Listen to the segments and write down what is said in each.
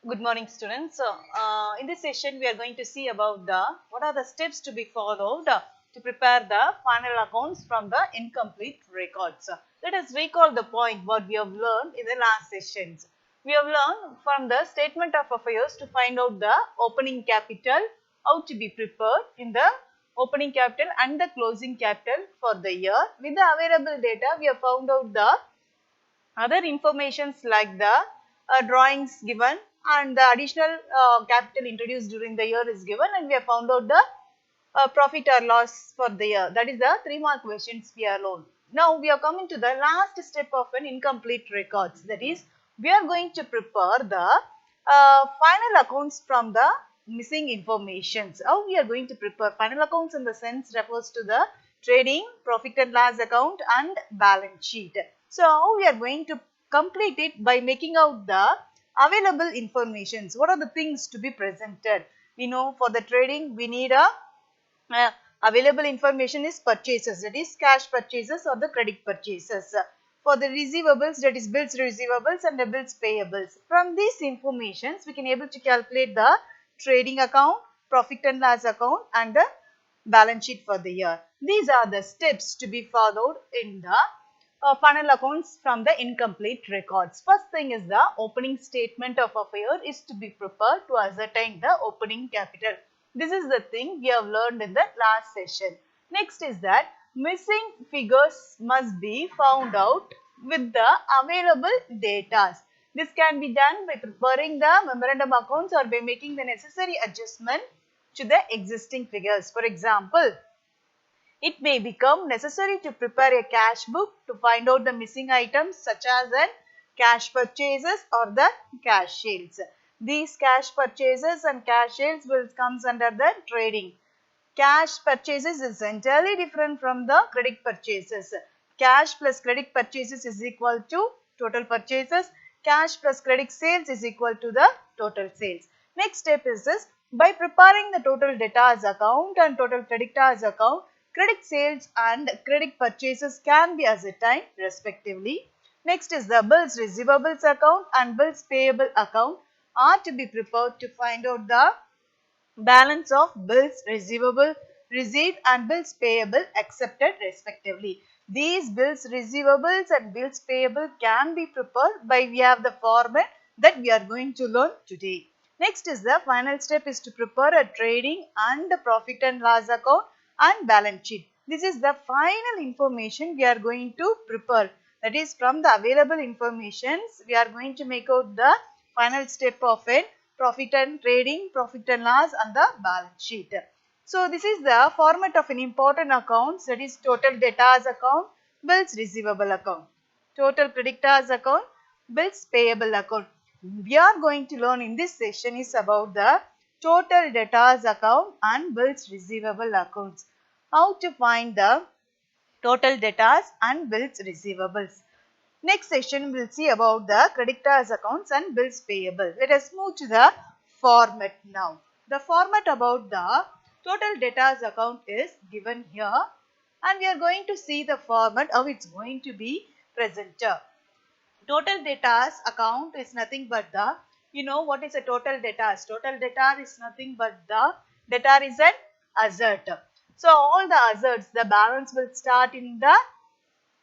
Good morning, students. In this session, we are going to see about what are the steps to be followed to prepare the final accounts from the incomplete records. Let us recall the point what we have learned in the last sessions. We have learned from the statement of affairs to find out the opening capital, how to be prepared in the opening capital and the closing capital for the year. With the available data, we have found out the other informations like the drawings given and the additional capital introduced during the year is given, and we have found out the profit or loss for the year. That is the 3 mark questions we are learned. Now we are coming to the last step of an incomplete records. That is, we are going to prepare the final accounts from the missing informations. How we are going to prepare final accounts in the sense refers to the trading, profit and loss account and balance sheet. So how we are going to complete it by making out the available informations. What are the things to be presented? We know for the trading we need a available information is purchases, that is cash purchases or the credit purchases. For the receivables, that is bills receivables and the bills payables. From these informations we can able to calculate the trading account, profit and loss account and the balance sheet for the year. These are the steps to be followed in the final accounts from the incomplete records. First thing is the opening statement of affair is to be prepared to ascertain the opening capital. This is the thing we have learned in the last session. Next is that missing figures must be found out with the available data. This can be done by preparing the memorandum accounts or by making the necessary adjustment to the existing figures. For example, it may become necessary to prepare a cash book to find out the missing items such as cash purchases or the cash sales. These cash purchases and cash sales will comes under the trading. Cash purchases is entirely different from the credit purchases. Cash plus credit purchases is equal to total purchases. Cash plus credit sales is equal to the total sales. Next step is this. By preparing the total debtors account and total creditors account, credit sales and credit purchases can be ascertained respectively. Next is the bills receivables account and bills payable account are to be prepared to find out the balance of bills receivable received and bills payable accepted respectively. These bills receivables and bills payable can be prepared by we have the format that we are going to learn today. Next is the final step is to prepare a trading and the profit and loss account and balance sheet. This is the final information we are going to prepare. That is, from the available informations we are going to make out the final step of it, profit and trading, profit and loss and the balance sheet. So this is the format of an important accounts, that is total debtors account, bills receivable account, total creditors account, bills payable account. We are going to learn in this session is about the total debtors account and bills receivable accounts. How to find the total debtors and bills receivables. Next session we will see about the creditors accounts and bills payable. Let us move to the format now. The format about the total debtors account is given here, and we are going to see the format how it's going to be presented. Total debtors account is nothing but the, what is a total debtors? Total debtor is nothing but the debtor is an asset. So all the assets, the balance will start in the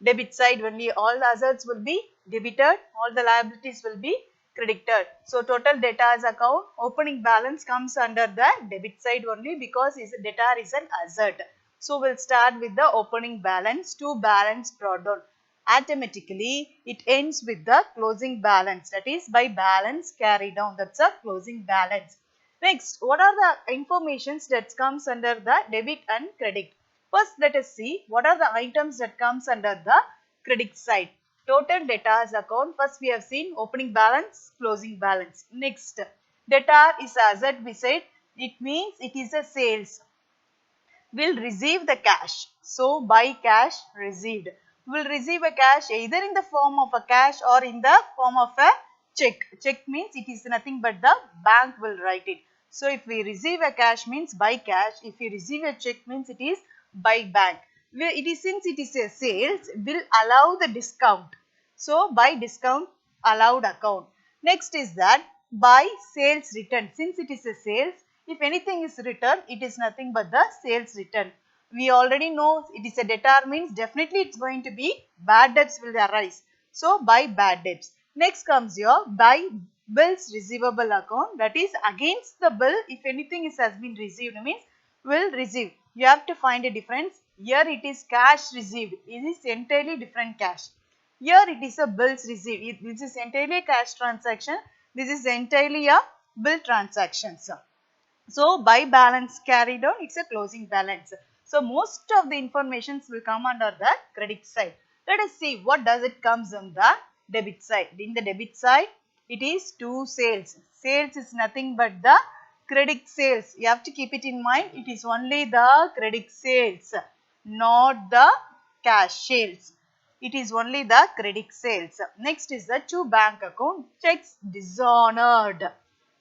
debit side only. All the assets will be debited, all the liabilities will be credited. So total debtors account opening balance comes under the debit side only because debtor is an asset. So we'll start with the opening balance to balance brought down. Automatically it ends with the closing balance, that is by balance carried down, that's a closing balance. Next, what are the informations that comes under the debit and credit? First, let us see what are the items that comes under the credit side. Total debtors account. First, we have seen opening balance, closing balance. Next, debtor is asset. We said it means it is a sales. Will receive the cash. So, by cash received. Will receive a cash either in the form of a cash or in the form of a check. Check means it is nothing but the bank will write it. So, if we receive a cash means by cash. If we receive a check means it is by bank. It is, since it is a sales, will allow the discount. So by discount allowed account. Next is that by sales return. Since it is a sales, if anything is returned, it is nothing but the sales return. We already know it is a debtor means definitely it's going to be bad debts will arise. So by bad debts. Next comes your by bills receivable account, that is against the bill if anything is has been received means will receive. You have to find a difference. Here it is cash received. It is entirely different cash. Here it is a bills received. This is entirely a cash transaction. This is entirely a bill transaction. So by balance carried on, it's a closing balance. So most of the informations will come under the credit side. Let us see what does it comes on the debit side. In the debit side, it is two sales. Sales is nothing but the credit sales. You have to keep it in mind. It is only the credit sales, not the cash sales. It is only the credit sales. Next is the two bank account checks dishonored.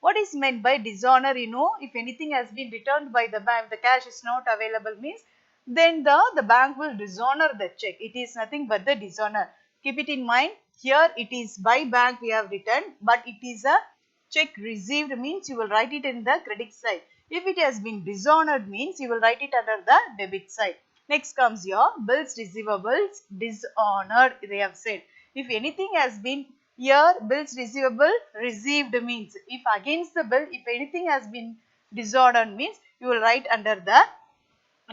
What is meant by dishonor? You know, if anything has been returned by the bank, the cash is not available means, then the bank will dishonor the check. It is nothing but the dishonor. Keep it in mind. Here it is by bank we have returned, but it is a check received means you will write it in the credit side. If it has been dishonored means you will write it under the debit side. Next comes your bills receivables dishonored, they have said. If anything has been here, bills receivable received means if against the bill, if anything has been dishonored means you will write under the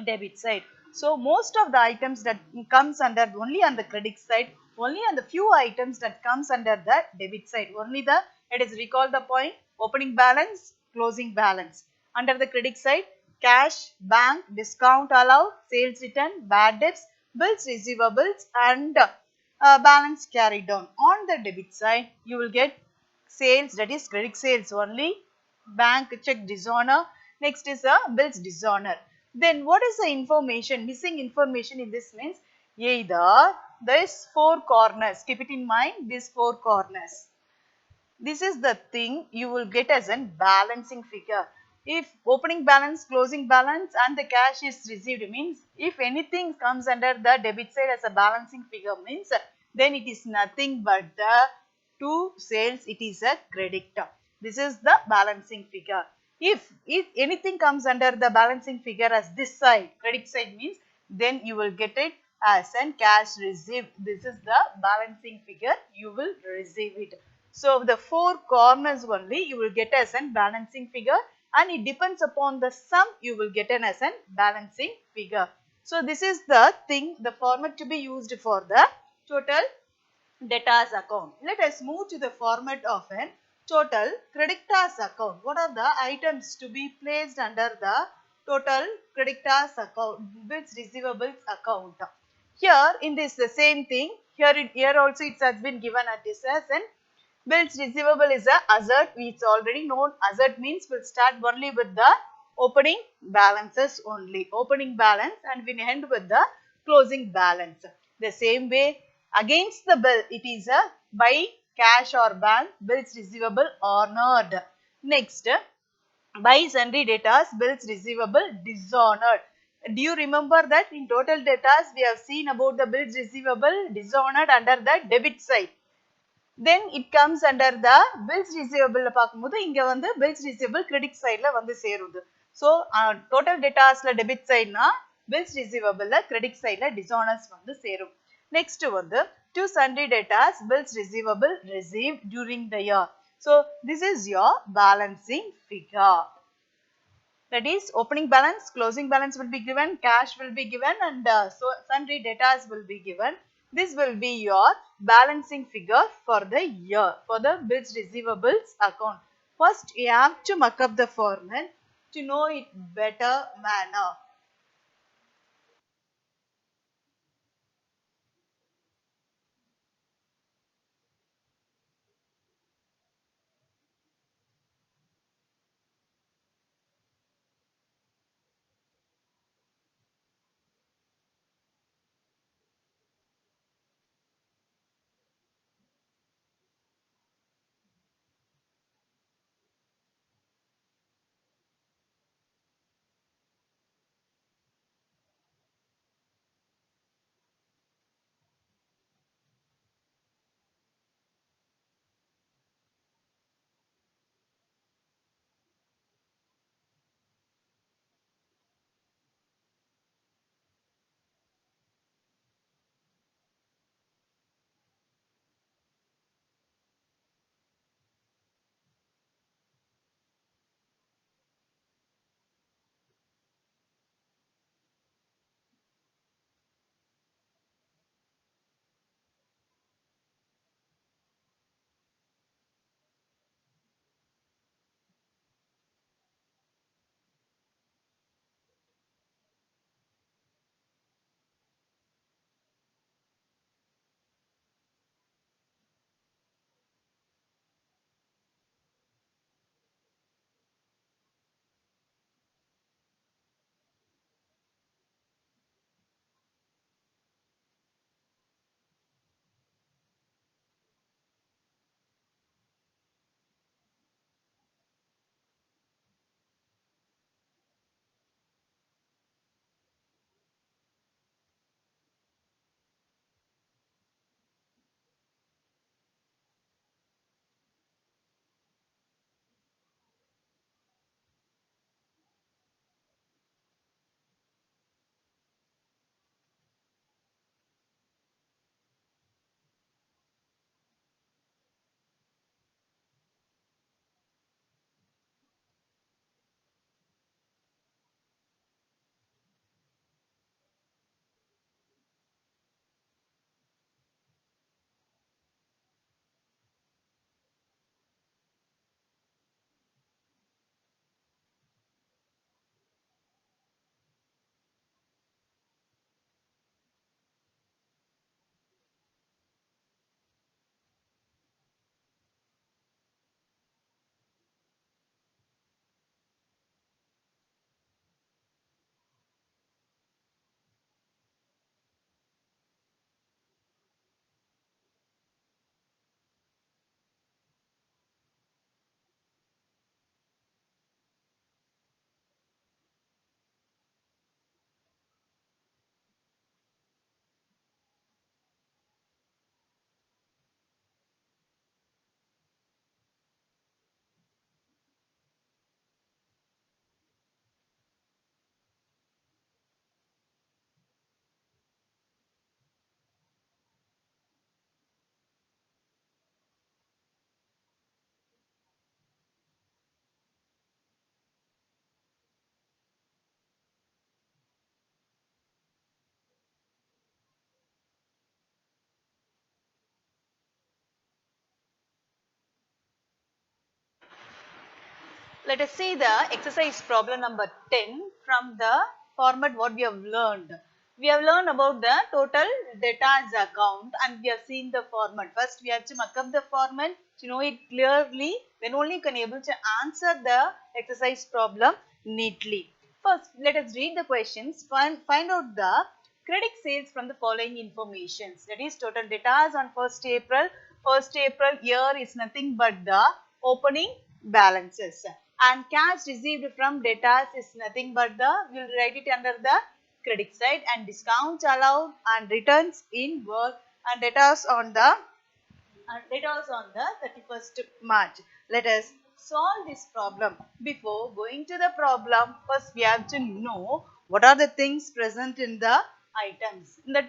debit side. So most of the items that comes under only on the credit side, only on the few items that comes under the debit side. Only the, let us recall the point, opening balance, closing balance. Under the credit side, cash, bank, discount allowed, sales return, bad debts, bills receivables and balance carried on. On the debit side, you will get sales, that is credit sales only, bank check dishonor, next is a bills dishonor. Then what is the information, missing information in this means either there is four corners, keep it in mind these four corners. This is the thing you will get as a balancing figure. If opening balance, closing balance and the cash is received means if anything comes under the debit side as a balancing figure means then it is nothing but the two sales, it is a credit. This is the balancing figure. If anything comes under the balancing figure as this side, credit side means then you will get it as an cash received. This is the balancing figure, you will receive it. So the four corners only you will get as an balancing figure and it depends upon the sum you will get an as an balancing figure. So this is the thing, the format to be used for the total debtors account. Let us move to the format of an total creditors account. What are the items to be placed under the total creditors account, bills receivables account? Here in this the same thing, here also it has been given at this as an bills receivable is a asset. It's already known. Asset means we'll start only with the opening balances only. Opening balance and we end with the closing balance. The same way against the bill it is a by cash or bank bills receivable honored. Next by sundry debtors bills receivable dishonored. Do you remember that in total debtors we have seen about the bills receivable dishonored under the debit side. Then it comes under the bills receivable பார்க்கும்போது இங்க வந்து bills receivable credit sideல வந்து சேருது. So total debtorsல debit sideனா bills receivableல credit sideல dishonors வந்து சேரும். Next வந்து to sundry debtors bills receivable received during the year. So this is your balancing figure. That is opening balance, closing balance will be given, cash will be given and so sundry debtors will be given. This will be your balancing figure for the year, for the bills receivables account. First you have to muck up the format to know it better manner. Let us see the exercise problem number 10 from the format what we have learned. We have learned about the total debtors account and we have seen the format. First we have to mark up the format to know it clearly, then only you can able to answer the exercise problem neatly. First let us read the questions, find out the credit sales from the following informations. That is total debtors on 1st April. 1st April year is nothing but the opening balances, and cash received from debtors is nothing but the, we will write it under the credit side, and discounts allowed and returns inward and debtors on the 31st March. Let us solve this problem. Before going to the problem, first we have to know what are the things present in the items. The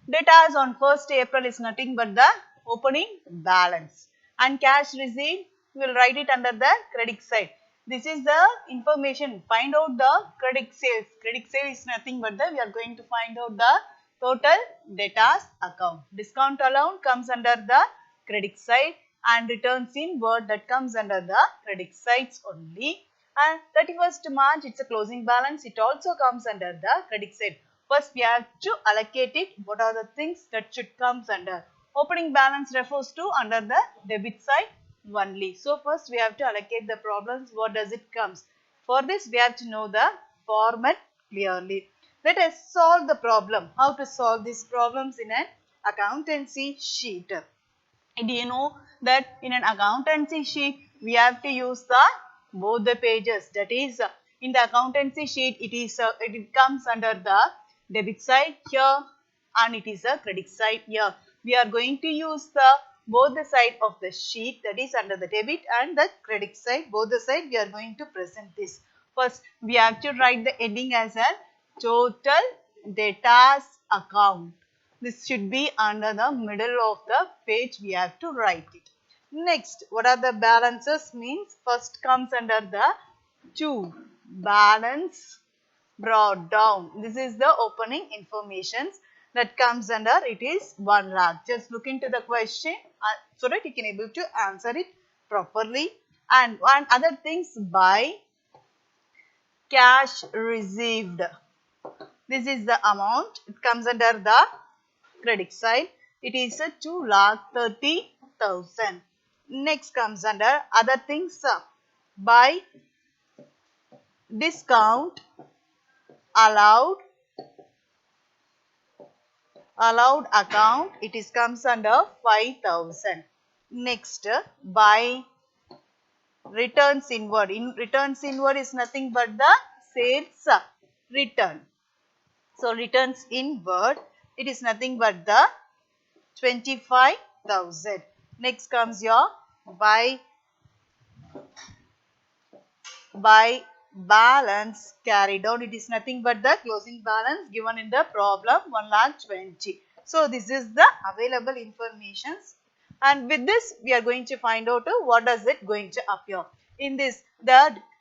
debtors on 1st April is nothing but the opening balance, and cash received we will write it under the credit side. This is the information. Find out the credit sales. Credit sale is nothing but the, we are going to find out the total debtors account. Discount allowed comes under the credit side, and returns inward that comes under the credit sides only. And 31st March it's a closing balance, it also comes under the credit side. First we have to allocate it. What are the things that should comes under? Opening balance refers to under the debit side only. So first we have to allocate the problems. What does it comes? For this we have to know the format clearly. Let us solve the problem. How to solve these problems in an accountancy sheet? Do you know that in an accountancy sheet we have to use the both the pages? That is in the accountancy sheet it comes under the debit side here and it is a credit side here. We are going to use the both the side of the sheet, that is under the debit and the credit side, both the side we are going to present this. First we have to write the heading as a total debtors account. This should be under the middle of the page, we have to write it. Next, what are the balances means? First comes under the to balance brought down. This is the opening informations that comes under, it is 1 lakh. Just look into the question so that you can able to answer it properly. And one other things, by cash received. This is the amount, it comes under the credit side. It is a 2,30,000. Next comes under other things, by discount allowed account, it is comes under 5,000. Next, by returns inward. In returns inward is nothing but the sales return. So returns inward, it is nothing but the 25,000. Next comes your by balance carried out. It is nothing but the closing balance given in the problem 1,20,000. So this is the available informations, and with this we are going to find out what does it going to appear. In this,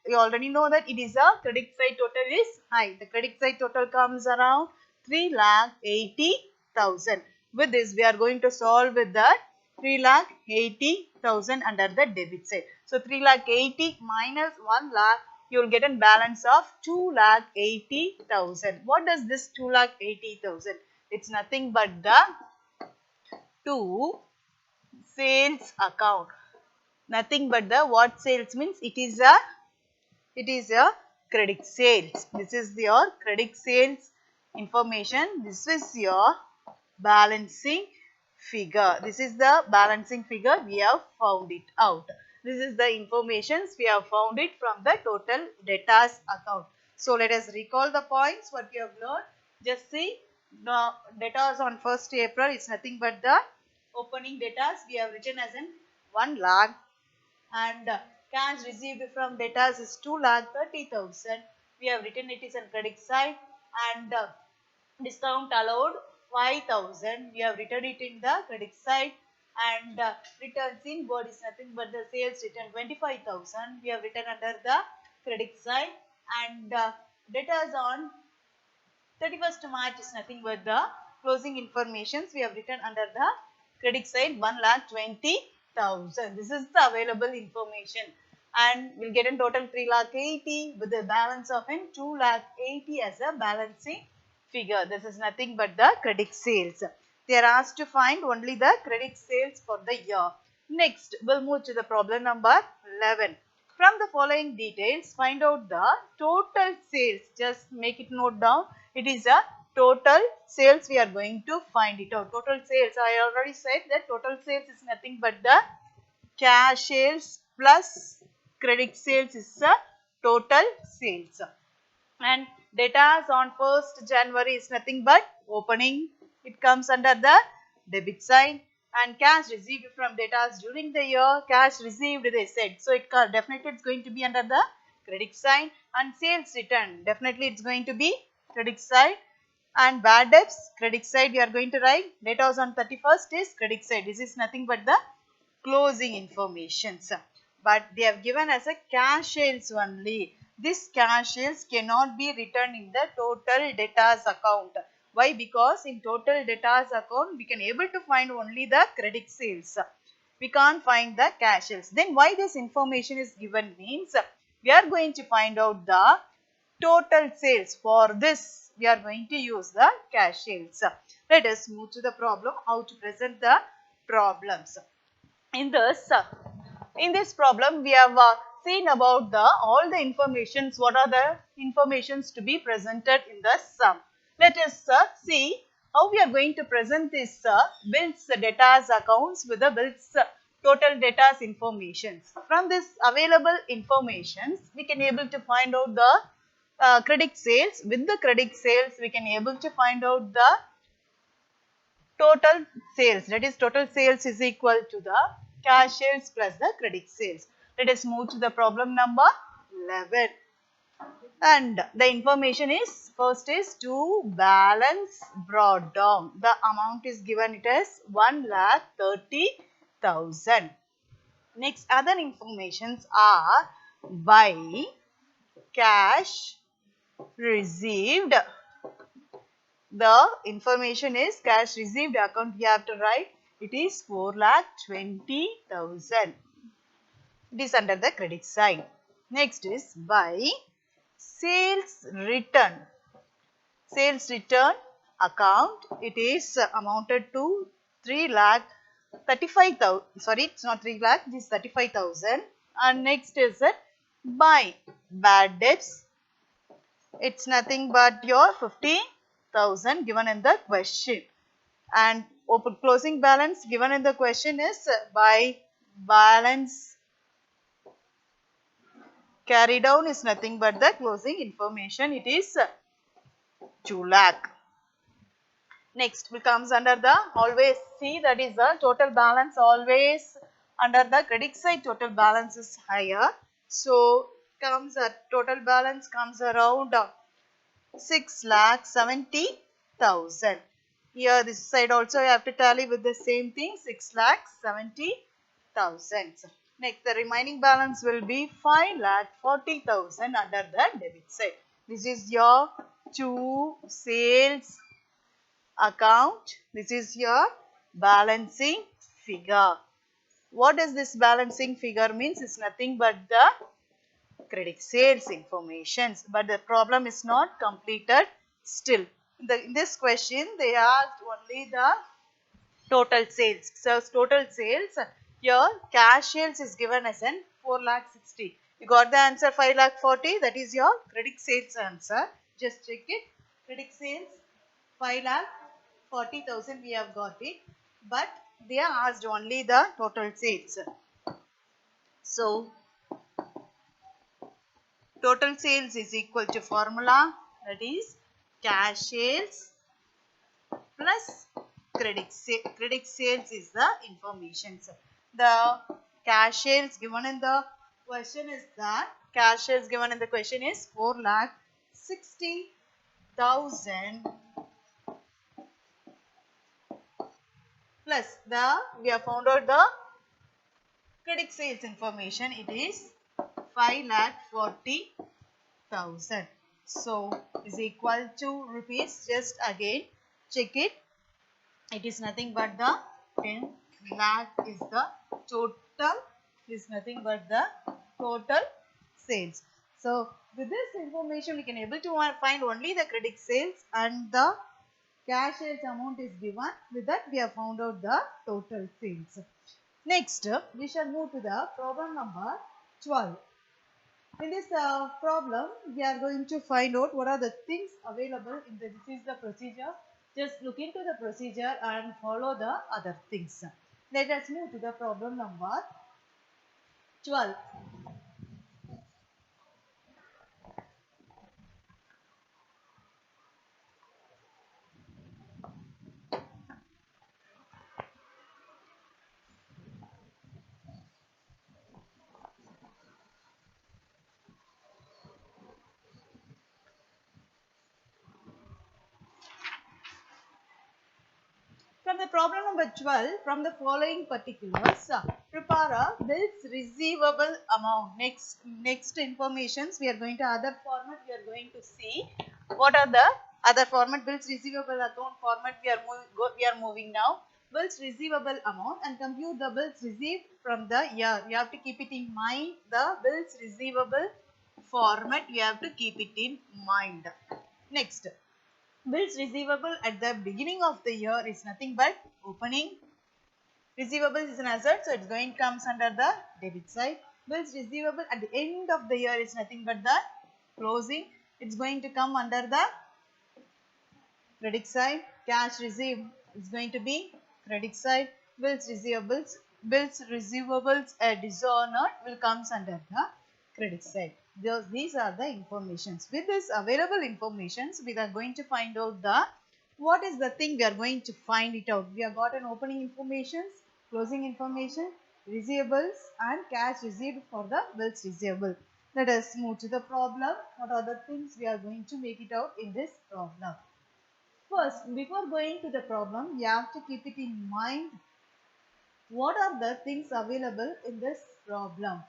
you already know that it is a credit side total is high. The credit side total comes around 3,80,000. With this we are going to solve with that 3,80,000 under the debit side. So 3,80,000 minus 1 lakh, you will get a balance of 2,80,000. What does this 2,80,000? It's nothing but the to sales account. Nothing but the what sales means? It is a credit sales. This is your credit sales information. This is your balancing figure. This is the balancing figure, we have found it out. This is the informations we have found it from the total debtors account. So let us recall the points what we have learned. Just see, the debtors on 1st April is nothing but the opening debtors we have written as in 1 lakh, and cash received from debtors is 2,30,000. We have written it is on credit side, and discount allowed 5,000. We have written it in the credit side, and returns inward is nothing but the sales return 25,000. We have written under the credit side, and debtors on 31st March is nothing but the closing informations. We have written under the credit side 1,20,000. This is the available information. and we'll get in total 3,80,000 with a balance of in 2,80,000 as a balancing figure. This is nothing but the credit sales. They are asked to find only the credit sales for the year. Next, we'll move to the problem number 11. From the following details, find out the total sales. Just make it note down. It is a total sales we are going to find it out. Total sales, I already said that total sales is nothing but the cash sales plus credit sales is the total sales. And data on 1st January is nothing but opening. It comes under the debit sign. And cash received from data during the year, cash received they said. So it definitely it's going to be under the credit sign. And sales return, definitely it's going to be credit side. And bad debts, credit side we are going to write. Data on 31st is credit side. This is nothing but the closing information. But they have given as a cash sales only. This cash sales cannot be written in the total debtors account. Why? Because in total debtors account we can able to find only the credit sales. We can't find the cash sales. Then why this information is given means we are going to find out the total sales. For this we are going to use the cash sales. Let us move to the problem, how to present the problems. In this problem we have seen about all the informations. What are the informations to be presented in the sum? Let us see how we are going to present this bills debtors accounts with the bills total debtors informations. From this available informations we can able to find out the credit sales. With the credit sales we can able to find out the total sales, that is total sales is equal to the cash sales plus the credit sales. Let us move to the problem number 11. And the information is, first is to balance brought down. The amount is given it as 1,30,000. Next, other informations are by cash received. The information is cash received account we have to write. It is 4,20,000. It is under the credit side. Next is by sales return. Sales return account. It is amounted to 3,35,000. Sorry, it's not 3 lakh. It is 35,000. And next is by bad debts. It's nothing but your 50,000 given in the question. And open closing balance given in the question is by balance carry down is nothing but the closing information. It is 2 lakh. Next comes under the always see, that is the total balance always under the credit side. Total balance is higher. So comes total balance comes around 6,70,000. Here this side also you have to tally with the same thing, 6,70,000. Next the remaining balance will be 5,40,000 under the debit side. This is your to sales account. This is your balancing figure. What does this balancing figure means? It's nothing but the credit sales informations, but the problem is not completed still. In this question they asked only the total sales. So total sales, here cash sales is given as an 4,60,000. You got the answer 5,40,000. That is your credit sales answer. Just check it. Credit sales 5,40,000 we have got it, but they are asked only the total sales. So total sales is equal to formula, that is cash sales plus credit sales is the information. The cash sales given in the question is that cash sales given in the question is 4,60,000 plus we have found out the credit sales information. It is 5,40,000. So is equal to rupees. Just again check it. It is nothing but the 10 lakh is the total. Is nothing but the total sales. So with this information we can able to find only the credit sales and the cash sales amount is given. With that we have found out the total sales. Next we shall move to the problem number 12. In this problem, we are going to find out what are the things available in this is the procedure. Just look into the procedure and follow the other things. Let us move to the problem number 12. From the problem number 12, from the following particulars, prepare a bills receivable amount. Next informations we are going to other format. We are going to see what are the other format. Bills receivable account format we are moving now. Bills receivable amount and compute the bills received from the year. You have to keep it in mind. The bills receivable format you have to keep it in mind. Next. Bills receivable at the beginning of the year is nothing but opening. Receivables is an asset, so it's going comes under the debit side. Bills receivable at the end of the year is nothing but the closing. It's going to come under the credit side. Cash received is going to be credit side. Bills receivables dishonored will comes under the credit side. These are the informations. With this available informations, we are going to find out the what is the thing we are going to find it out. We have got an opening informations, closing information, receivables and cash received for the bills receivable. Let us move to the problem. What are the things we are going to make it out in this problem? First, before going to the problem, you have to keep it in mind what are the things available in this problem.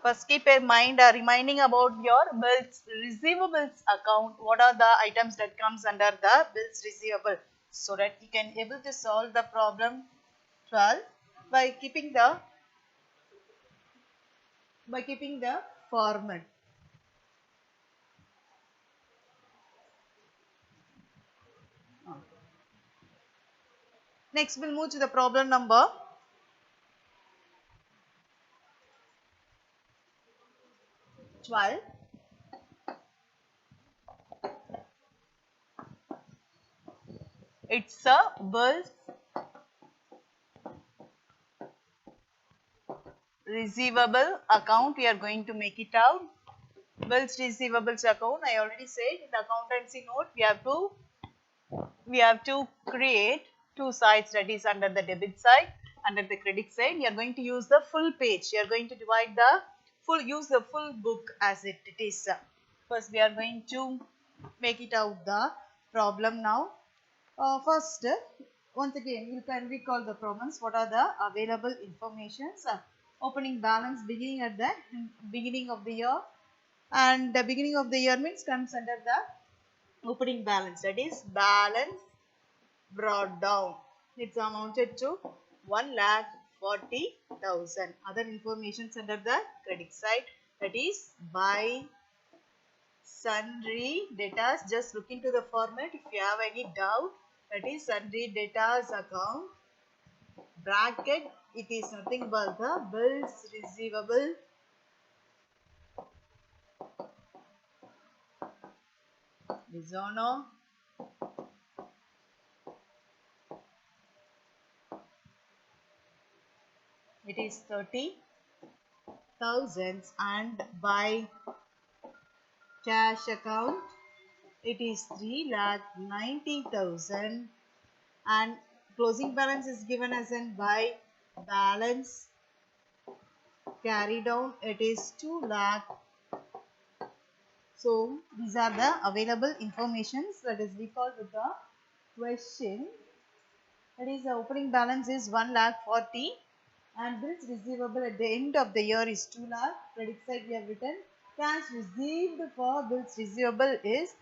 First keep in mind reminding about your bills receivables account. What are the items that comes under the bills receivable, so that you can able to solve the problem 12 by keeping the format. Next we'll move to the problem number 12. It's a bills receivable account. We are going to make it out. Bills receivables account, I already said in the accountancy note we have to create two sides, that is under the debit side, under the credit side. You are going to use the full page. You are going to divide the use the full book as it is. First we are going to make it out the problem now. First, once again you can recall the problems. What are the available informations? Opening balance beginning at the beginning of the year, and the beginning of the year means comes under the opening balance, that is balance brought down. It's amounted to 1,40,000. Other informations under the credit side, that is buy, sundry, debtors. Just look into the format if you have any doubt. That is sundry debtors account. Bracket, it is nothing but the bills receivable. Dishonor. It is 30,000, and by cash account it is 3,90,000, and closing balance is given as in by balance carry down, it is 2 lakh. So these are the available informations. Let us recall with the question. That is the opening balance is 1,40,000 and bills receivable at the end of the year is 2 lakh. Credit side we have written cash received for bills receivable is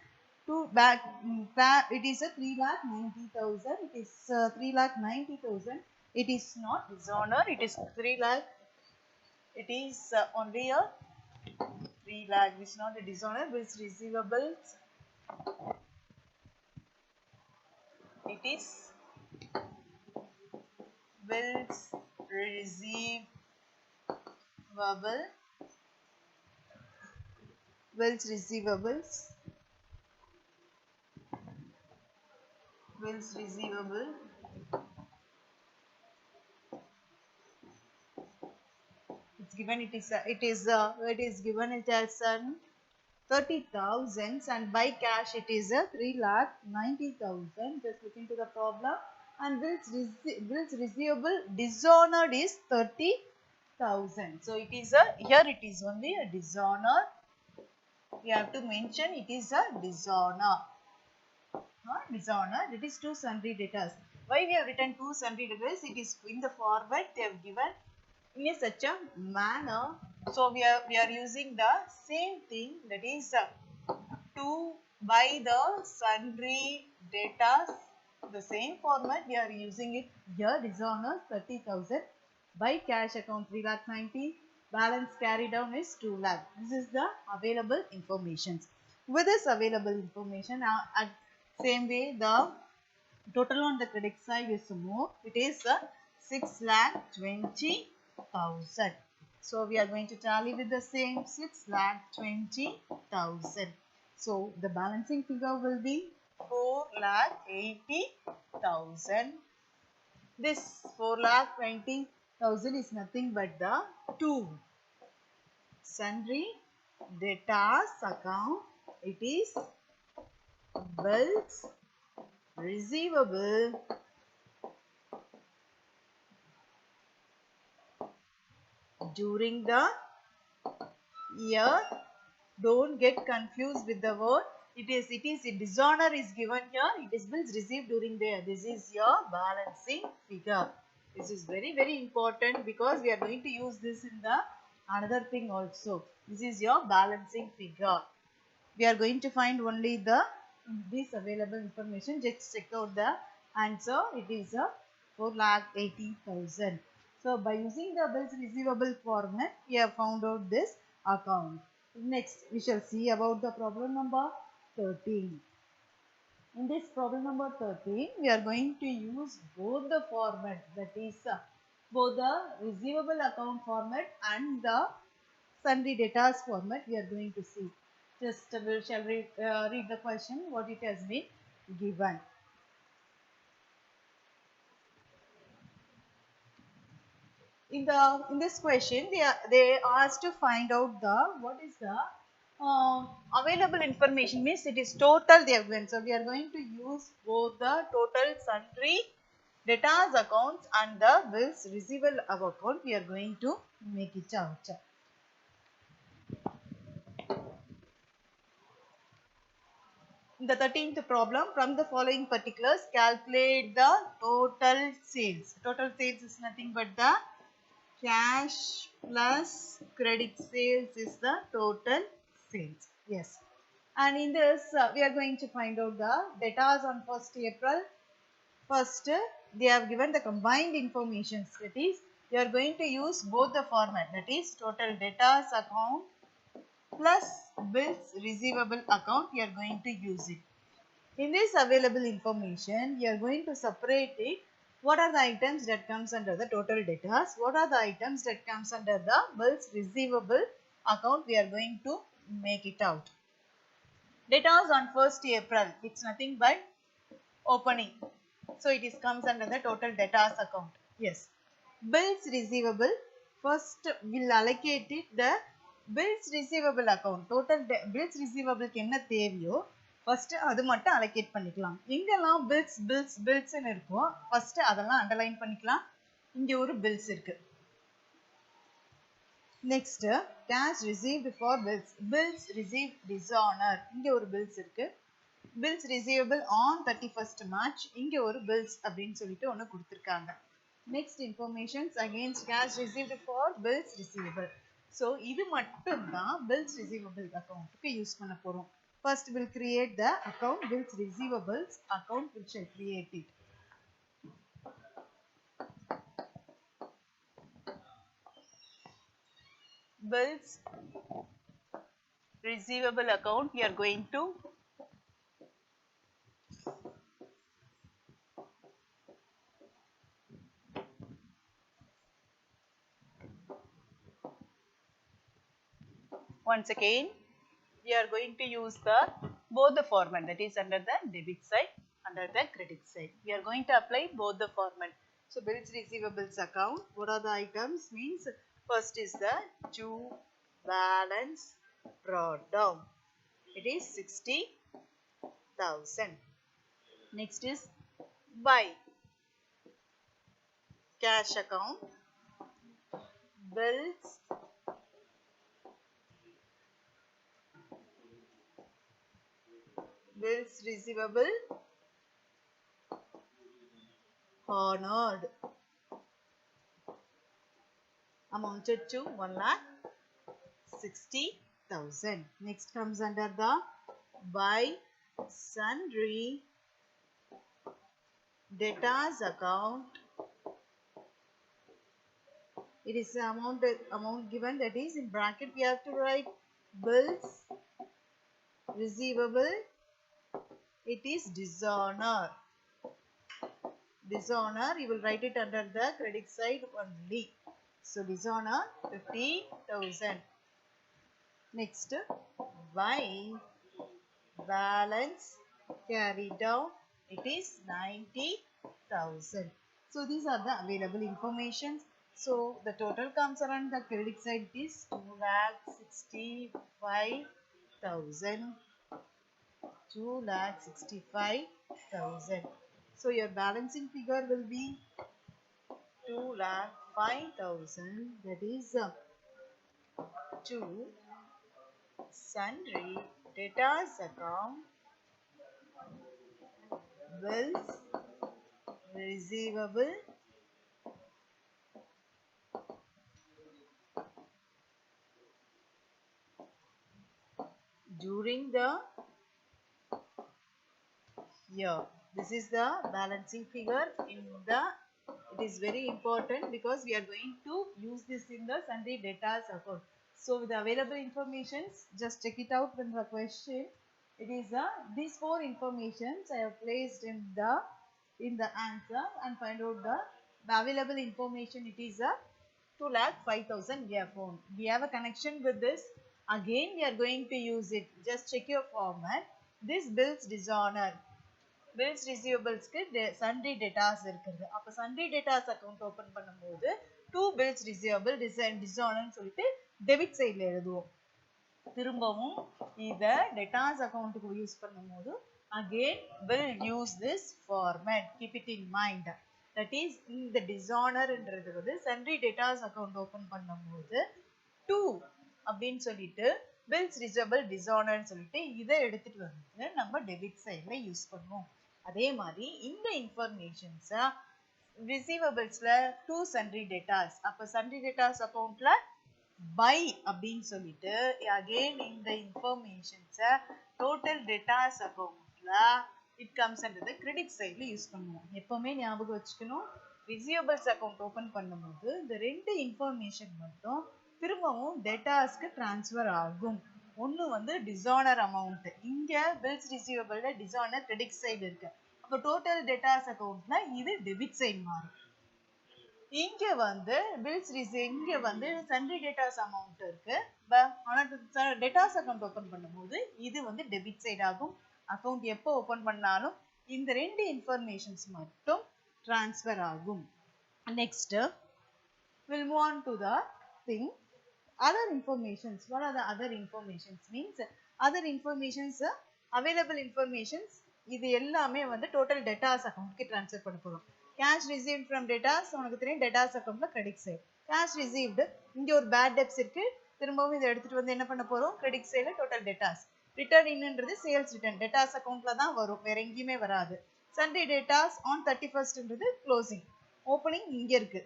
it is a 3,90,000. It is 3,90,000. It is not dishonor. It is 3 lakh. It is only a 3 lakh. It is not a dishonor. Bills receivables. It is bills receivable. Bills receivables. Bills receivable. It's given. It is given it as 30,000 and by cash it is a 3,90,000. Just look into the problem. And bills receivable dishonored is 30,000. So it is here it is only a dishonor. We have to mention it is a dishonor. Dishonor. It is two sundry debtors. Why we have written two sundry debtors? It is in the forward they have given in such a manner. So we are using the same thing, that is to buy the sundry debtors. The same format we are using it here. Dishonor 30,000. By cash account 3,90,000. Balance carried down is 2 lakh. This is the available information. With this available information, at same way the total on the credit side is more. It is 6,20,000. So we are going to tally with the same 6,20,000. So the balancing figure will be 4,80,000. This 4,20,000 is nothing but the two sundry debtors account. It is bills receivable during the year. Don't get confused with the word. It is dishonor is given here. It is bills received during the year. This is your balancing figure. This is very important because we are going to use this in the another thing also. This is your balancing figure. We are going to find only this available information. Just check out the answer. It is 4,80,000. So by using the bills receivable format, we have found out this account. Next, we shall see about the problem number 13. In this problem number 13, we are going to use both the format, that is both the receivable account format and the sundry debtors format. We are going to see. Just we shall read the question, what it has been given. In this question, they asked to find out what is the available information, means it is total they have given. So we are going to use both the total sundry debtors accounts and the bills receivable account. We are going to make it out. In the 13th problem, from the following particulars, calculate the total sales. Total sales is nothing but the cash plus credit sales is the total sales. Yes. And in this, we are going to find out the debtors on 1st April. First, they have given the combined information. That is, we are going to use both the format. That is, total debtors account plus bills receivable account. We are going to use it. In this available information, we are going to separate it. What are the items that comes under the total debtors? What are the items that comes under the bills receivable account? We are going to make it out. Debtors on 1st April, it's nothing but opening. So it comes under the total debtors account. Yes. Bills receivable, first we'll allocate it the bills receivable account. Total bills receivable என்ன தேவையோ first அது மட்டும் allocate பண்ணிக்கலாம். எங்கெல்லாம் bills ன்னு இருக்கோ first அதெல்லாம் underline பண்ணிக்கலாம். இங்க ஒரு bills இருக்கு. Next, cash received for bills. Bills received dishonor. இங்க ஒரு bills இருக்கு. Bills receivable on 31st March. இங்க ஒரு bills அப்படின்னு சொல்லிட்டு ஒன்னு கொடுத்திருக்காங்க. Next, informations against cash received for bills receivable. So, இது மட்டும் தான் bills receivable account க்கு யூஸ் பண்ண போறோம். First we'll create the account bills receivables account, which shall create it. Bills receivable account, we are going to once again we are going to use the both the format, that is under the debit side, under the credit side. We are going to apply both the format. So bills receivables account, what are the items means, first is the due balance brought down, it is 60,000. Next is buy cash account, bills receivable honored, amounted to 1,60,000. Next comes under the buy sundry debtors account. It is the amount given, that is in bracket we have to write bills receivable, it is dishonor. Dishonor, you will write it under the credit side only. So dishonor 50,000. Next, buy balance carry down, it is 90,000. So these are the available information. So the total comes around the credit side, it is 2,65,000. 2,65,000. So your balancing figure will be 2,05,000, that is to sundry debtors account, bills receivable during the year. This is the balancing figure in the, it is very important because we are going to use this in the sundry debtors account. So with the available informations, just check it out from the question. It is these four informations I have placed in the answer and find out the available information. It is 2,05,000 we have found. We have a connection with this. Again we are going to use it. Just check your format. This bills dishonor. Bills receivables sundry debtors இருக்குது. அப்ப sundry debtors account open பண்ணும்போது to bills receivable dishonor சொல்லிட்டு debit sideல எழுதுவோம். திரும்பவும் இத debtors accountக்கு use பண்ணும்போது again will use this format. Keep it in mind. That is இந்த dishonor என்றது வந்து sundry debtors account open பண்ணும்போது to அப்படின்னு சொல்லிட்டு bills receivable dishonor சொல்லிட்டு இத எடுத்துட்டு வந்து நம்ம debit sideல யூஸ் பண்ணுவோம். அதே மாதிரி இந்த இன்ஃபர்மேஷன்ஸ் ரிசீவபிள்ஸ்ல to sundry debtors, அப்ப sundry debtors அக்கவுண்ட்ல buy அப்படின்னு சொல்லிட்டு again இந்த இன்ஃபர்மேஷன்ஸ் டோட்டல் debtors அக்கவுண்ட்ல it comes under the credit sideல யூஸ் பண்ணுவோம். எப்பவுமே ஞாபகம் வச்சுக்கணும், ரிசீவபிள்ஸ் அக்கவுண்ட் ஓபன் பண்ணும்போது இந்த ரெண்டு இன்ஃபர்மேஷன் மட்டும் திரும்பவும் டெட்டாஸ்க்கு டிரான்ஸ்ஃபர் ஆகும். ஒன்று வந்து டிசானர் அமௌண்ட், இங்கே பில்ஸ் ரிசீவபிள்ல டிசானர் கிரெடிட் சைடு இருக்கு. அப்போ டோட்டல் டெட்டாஸ் அக்கௌண்ட்ல இது டெபிட் சைடு மாறும். இங்கே வந்து பில்ஸ் இங்கே வந்து சன்ட்ரி டெட்டாஸ் அமௌண்ட் இருக்கு. ஆனால் டெட்டாஸ் அக்கௌண்ட் ஓப்பன் பண்ணும்போது இது வந்து டெபிட் சைடு ஆகும். அக்கௌண்ட் எப்போ ஓப்பன் பண்ணாலும் இந்த ரெண்டு இன்ஃபர்மேஷன்ஸ் மட்டும் டிரான்ஸ்ஃபர் ஆகும். Next we'll move on to the thing other informations. What are the other informations means? Other informations available informations இது எல்லாமே வந்து டோட்டல் டெட்டாஸ் அக்கௌண்ட்க்கு ட்ரான்ஸ்ஃபர் பண்ண போறோம். கேஷ் ரிசீவ்ட் ஃப்ரம் டெட்டாஸ், உனக்கு தெரியும் டெட்டாஸ் அக்கௌண்ட்ல கிரெடிட் சைடு. கேஷ் ரிசீவ்டு, இங்க ஒரு பேட் டெப்ஸ் இருக்கு, திரும்பவும் இதை எடுத்துட்டு வந்து என்ன பண்ண போறோம், கிரெடிட் சைடுல டோட்டல் டெட்டாஸ். ரிட்டர்ன் இன்னுன்றது சேல்ஸ் ரிட்டர்ன், டெட்டாஸ் அக்கௌண்ட்ல தான் வரும், வேற எங்கேயுமே வராது. Sundry debtors on 31st closing, opening இங்க இருக்கு,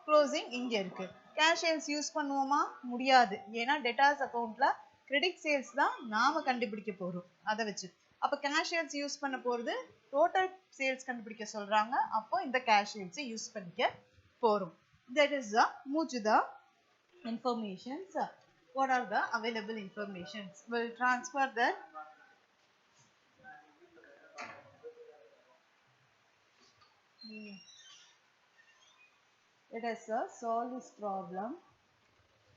க்ளோசிங் இங்க இருக்கு. கேஷ் சேல்ஸ் யூஸ் பண்ணுவோமா, முடியாது, ஏன்னா டெட்டாஸ் அக்கௌண்ட்ல கிரெடிட் சேல்ஸ் தான் நாம கண்டுபிடிக்க போறோம் அதை வச்சு. அப்ப கேஷ் சேல்ஸ் யூஸ் பண்ண போறது டோட்டல் சேல்ஸ் கண்டுபிடிக்க சொல்றாங்க. அப்போ இந்த கேஷ் சேல்ஸ் யூஸ் பண்ணிக்க போறோம். That is move to the informations. What are the available informations? We'll transfer that. Let us solve this problem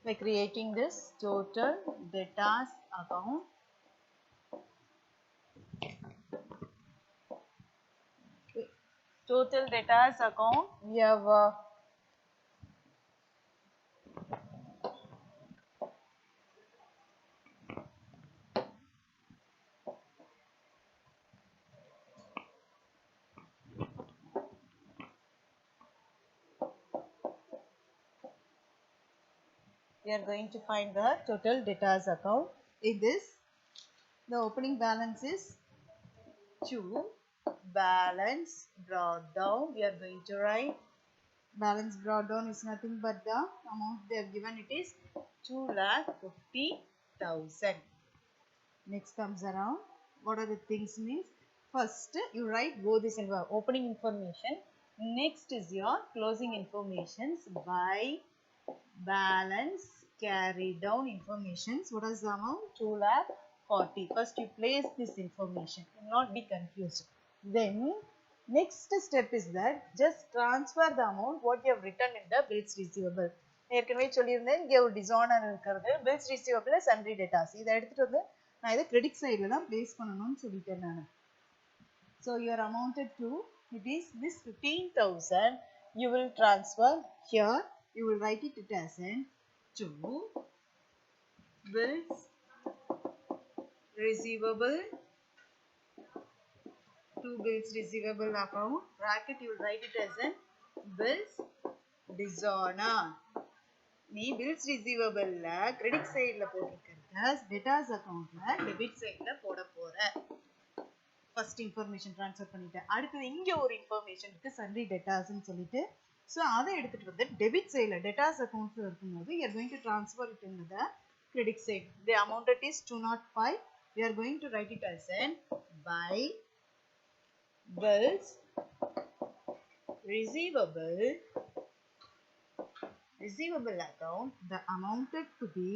by creating this total debtors account. Total debtors account, we have we are going to find the total debtors account. In this, the opening balance is 2. Balance brought down, we are going to write balance brought down is nothing but the amount they have given, it is 2,50,000. Next comes around, what are the things means? First you write both this opening information, next is your closing informations by balance carry down informations. What is the amount? 2,40,000. First you place this information, do not be confused. Then next step is that just transfer the amount what you have written in the bills receivable. ஏற்கனவே சொல்லியிருந்தேன் இங்கே ஒரு டிசானர் இருக்கிறது bills receivable sundry debtors. இதை எடுத்துட்டு வந்து நான் இதை கிரெடிட் சைடில் தான் பிளேஸ் பண்ணணும்னு சொல்லிட்டேன் நான். So your amounted to, it is this 15,000 you will transfer here. You will write it as in to bills receivable, to bills receivable account, bracket you will write it as in bills dishonor. நீ bills receivable credit side ல போட்டிருக்கிறது debtors account ல debit side ல போட போற. First information transfer பண்ணிட்டேன். அடுத்து இங்க ஒரு information இருக்கு sundry debtors ன்னு சொல்லிட்டு, so அதை எடுத்துட்டு வந்து debit side ல debtors account ல இருக்கும்போது you are going to transfer it into the credit side. The amount it is 205. We are going to write it as in by bills receivable account, the amounted to be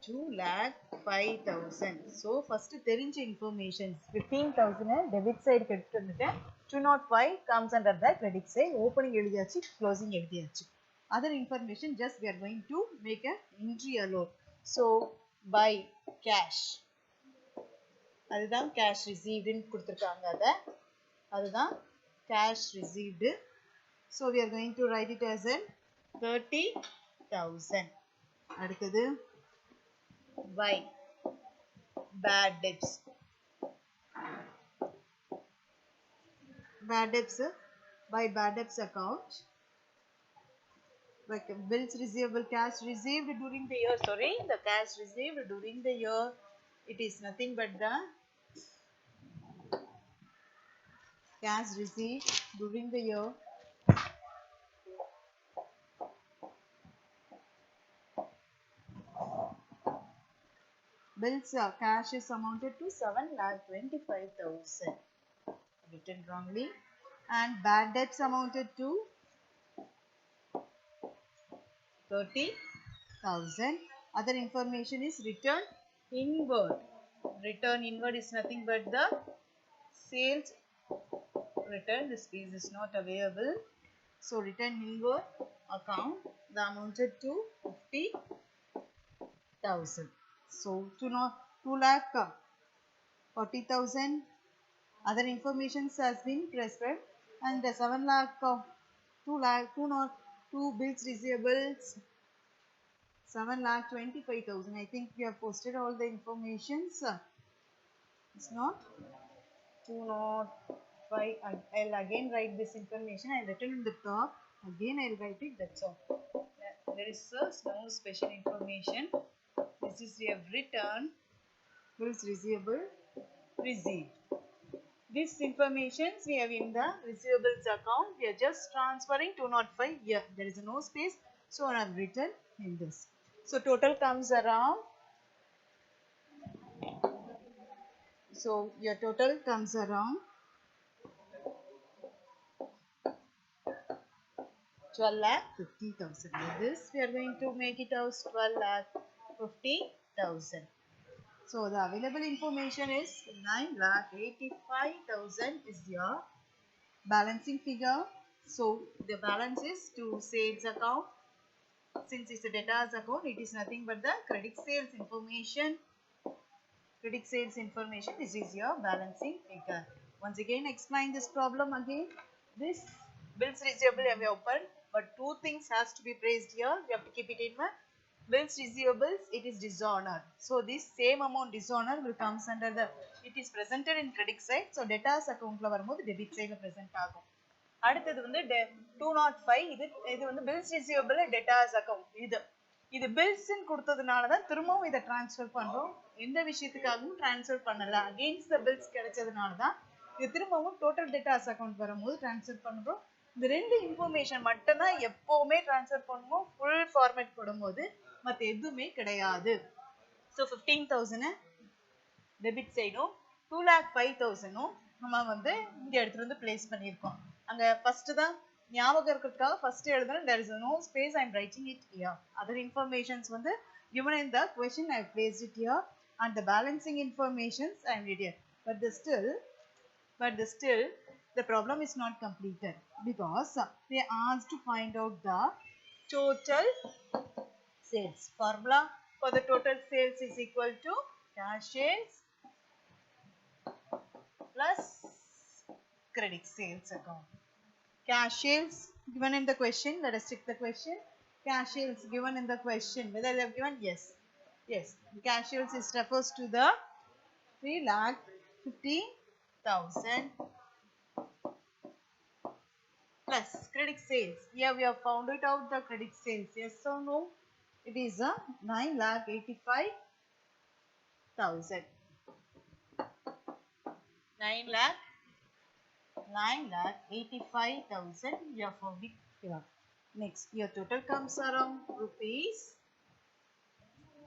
2,05,000. So first தெரிஞ்ச information 15,000 debit side எடுத்துட்டு வந்துட்டேன். 205 comes under the credit side. Opening எழுதியாச்சு, closing எழுதியாச்சு. Other information just we are going to make a entry alone. So by cash, அதுதான் cash received ன்னு கொடுத்திருக்காங்க. அதுதான் cash received. So we are going to write it as in 30,000. அடுத்தது by bad debts. Bad debts by bad debts account, like bills receivable, cash received during the year. Sorry, the cash received during the year, it is nothing but the cash received during the year. Bills cash is amounted to 7,25,000. Written wrongly. And bad debts amounted to 30,000. Other information is return inward. Return inward is nothing but the sales return. This piece is not available. So return inward account, the amounted to 50,000. So 2,40,000. Other informations has been prescribed, and the 2 bills receivables 7,25,000. I think we have posted all the informations. It's not 205. I'll again write this information. I'll written in the top. Again I'll write it. That's all. There is no special information. This is we have written bills receivable received. This information we have in the receivables account. We are just transferring 205 here. There is no space, so I have written in this. So total comes around, so your total comes around 12,50,000. With this we are going to make it as 12,50,000. So the available information is 9,85,000 is your balancing figure. So the balance is to sales account. Since it's a debtors account, it is nothing but the credit sales information. Credit sales information, this is your balancing figure. Once again explain this problem again. This bills receivable have opened, but two things has to be praised here. We have to keep it in mind. Bills receivables, it is dishonored. So this same amount dishonored will comes under the, it is presented in credit side. So debtors account la varumbodhu debit side la present agum. அடுத்தது வந்து 205, இது வந்து bills receivable debtors account. இது பில்ஸ்ன்னு கொடுத்ததுனால தான் திரும்பவும் இதை transfer பண்ணுறோம். எந்த விஷயத்துக்காகவும் டிரான்ஸ்ஃபர் பண்ணல, அகெயின்ஸ்ட் த பில்ஸ் கிடைச்சதுனால தான் இது திரும்பவும் டோட்டல் டெட்டாஸ் அக்கௌண்ட் வரும்போது டிரான்ஸ்ஃபர் பண்ணுறோம். இந்த ரெண்டு இன்ஃபர்மேஷன் மட்டும்தான் எப்போவுமே டிரான்ஸ்ஃபர் பண்ணுவோம் ஃபுல் ஃபார்மேட் போடும்போது, மற்ற எதுவுமே கிடையாது. ஸோ 15,000 டெபிட் சைடும் 2,05,000 நம்ம வந்து இங்கே எடுத்துகிட்டு வந்து பிளேஸ் பண்ணியிருக்கோம். அங்கே ஃபஸ்ட்டு தான் ஞாபகம் இருக்கிறதுக்காக ஃபர்ஸ்ட் எழுதுறேன். there is no space, I am writing it here. Other informations வந்து given in the question, I have placed it here, and the balancing informations I am reading. But still the problem is not completed because they asked to find out the total sales. Formula for the total sales is equal to cash sales plus credit sales account. Cash sales given in the question, let us check the question. Cash sales given in the question, whether they have given, yes. Cash sales is refers to the 3,50,000 plus credit sales. Here we have found it out the credit sales, yes or no? It is a 9,85,000. 9,85,000 you have found it here. Next, your total comes around rupees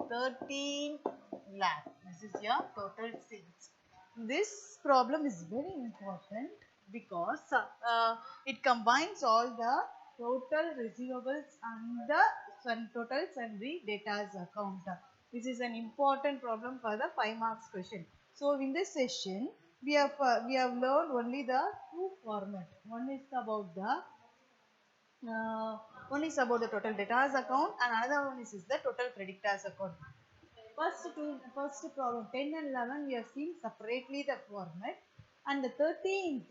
13 lakh. This is your total sales. This problem is very important because it combines all the total receivables and the total sundry debtors account. This is an important problem for the 5 marks question. So in this session, we have learned only the two format. One is about the total debtors account, and another one is the total creditors account. First problem 10 and 11 we have seen separately the format, and the 13th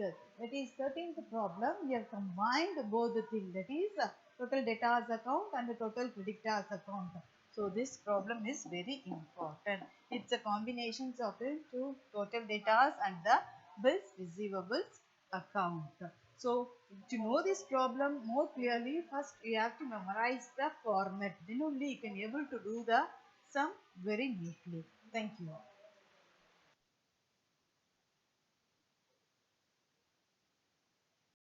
problem we have combined both the things, that is total debtors account and the total creditors account. So this problem is very important. It's a combination of the two total debtors and the bills receivables account. So to know this problem more clearly, first you have to memorize the format. Then only you can able to do the sum very neatly. Thank you.